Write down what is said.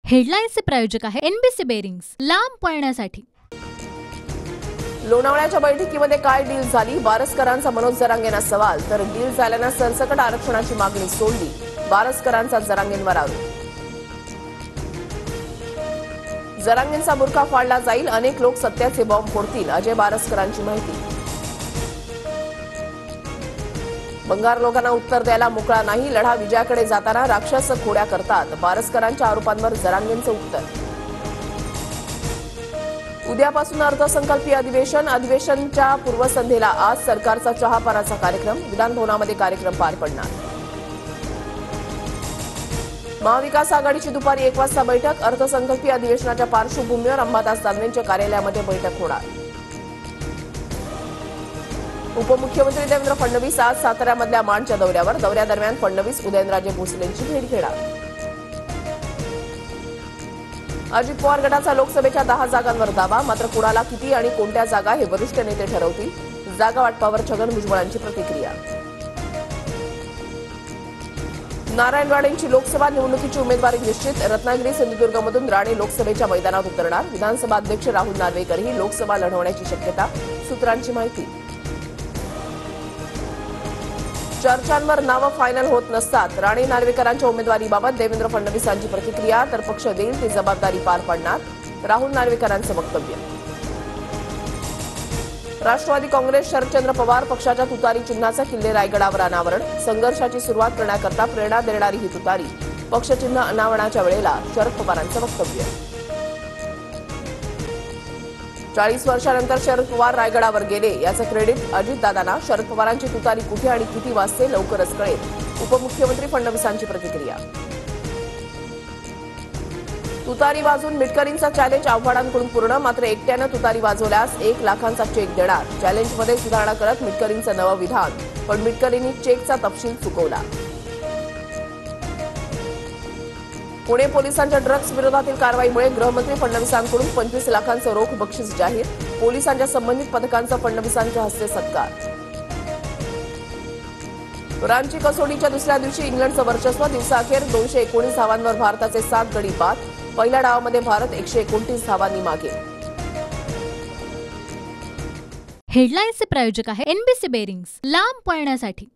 हेडलाईन्सचे प्रायोजक आहे NBC bearings, लांब पळण्यासाठी। लोणावळ्याच्या बैठकीमध्ये काय डील झाली? बारसकरांचा मनोज जरांगेंना सवाल, तर डील झाल्यानं सरसकट आरक्षणाची मागणी सोडली, बारसकरांचा जरांगेंवर आरोप। जरांगेंचा बुरखा फाडला जाईल, अनेक लोक सत्याचे बॉम्ब फोडतील, अजय बारसकरांची माहिती। बंगार लोकांना उत्तर द्यायला मोकळा नाही, लढा विजयाकडे जाताना राक्षस खोड्या करतात, बारसकरांच्या आरोपांवर जरांगेंचं उत्तर। उद्यापासून अर्थसंकल्पीय अधिवेशनच्या पूर्वसंध्येला आज सरकारचा चहापानाचा कार्यक्रम, विधानभवनामध्ये कार्यक्रम पार पडणार। महाविकास आघाडीची दुपारी 1 वाजता बैठक, अर्थसंकल्पीय अधिवेशनाच्या पार्श्वभूमीवर अंबादास दानवेंच्या कार्यालयामध्ये बैठक होणार। उपमुख्यमंत्री देवेंद्र फडणवीस आज साताऱ्यामधल्या माणच्या दौऱ्यादरम्यान फडणवीस उदयनराजे भोसलेंची भेट घेणार। अजित पवार गटाचा लोकसभेच्या 10 जागांवर दावा, मात्र कुणाला किती आणि कोणत्या जागा हे वरिष्ठ नेते ठरवतील, जागा वाटपावर छगन भुजबळांची प्रतिक्रिया। नारायणवाडेंची लोकसभा निवडणुकीची उमेदवारी निश्चित, रत्नागिरी सिंधुदुर्गमधून राणे लोकसभेच्या मैदानात उतरणार, विधानसभा अध्यक्ष राहुल नार्वेकरही लोकसभा लढवण्याची शक्यता, सूत्रांची माहिती। चर्चांवर नावं फायनल होत नसतात, राणे नार्वेकरांच्या उमेदवारीबाबत देवेंद्र फडणवीसांची प्रतिक्रिया, तर पक्ष देईल ती जबाबदारी पार पाडणार, राहुल नार्वेकरांचं वक्तव्य। राष्ट्रवादी काँग्रेस शरदचंद्र पवार पक्षाच्या तुतारी चिन्हाचा किल्ले रायगडावर अनावरण, संघर्षाची सुरुवात करण्याकरता प्रेरणा देणारी ही तुतारी, पक्षचिन्ह अनावरणाच्या वेळेला शरद पवारांचं वक्तव्य। 40 वर्षानंतर शरद पवार रायगडावर गेले, याचं क्रेडिट अजितदादांना, शरद पवारांची तुतारी कुठे आणि किती वाजते लवकरच कळेल, उपमुख्यमंत्री फडणवीसांची प्रतिक्रिया। तुतारी वाजून मिटकरींचा चॅलेंज आव्हाडांकडून पूर्ण, मात्र एकट्यानं तुतारी वाजवल्यास 1 लाखांचा चेक देणार, चॅलेंजमध्ये सुधारणा करत मिटकरींचं नवं विधान, पण मिटकरींनी चेकचा तपशील चुकवला। पुणे पोलिसांच्या ड्रग्ज विरोधातील कारवाईमुळे गृहमंत्री फडणवीसांकडून 25 लाखांचं रोख बक्षीस जाहीर, पोलिसांच्या संबंधित पथकांचा फडणवीसांच्या हस्ते सत्कार। रांची कसोटीच्या दुसऱ्या दिवशी इंग्लंडचं वर्चस्व, दिवसाअखेर 219 धावांवर भारताचे 7 गडी बाद, पहिल्या डावामध्ये भारत 129 धावांनी मागे। हेडलाईन्सचे प्रायोजक आहे एनबीसी बेरिंग्स, लांब पळण्यासाठी।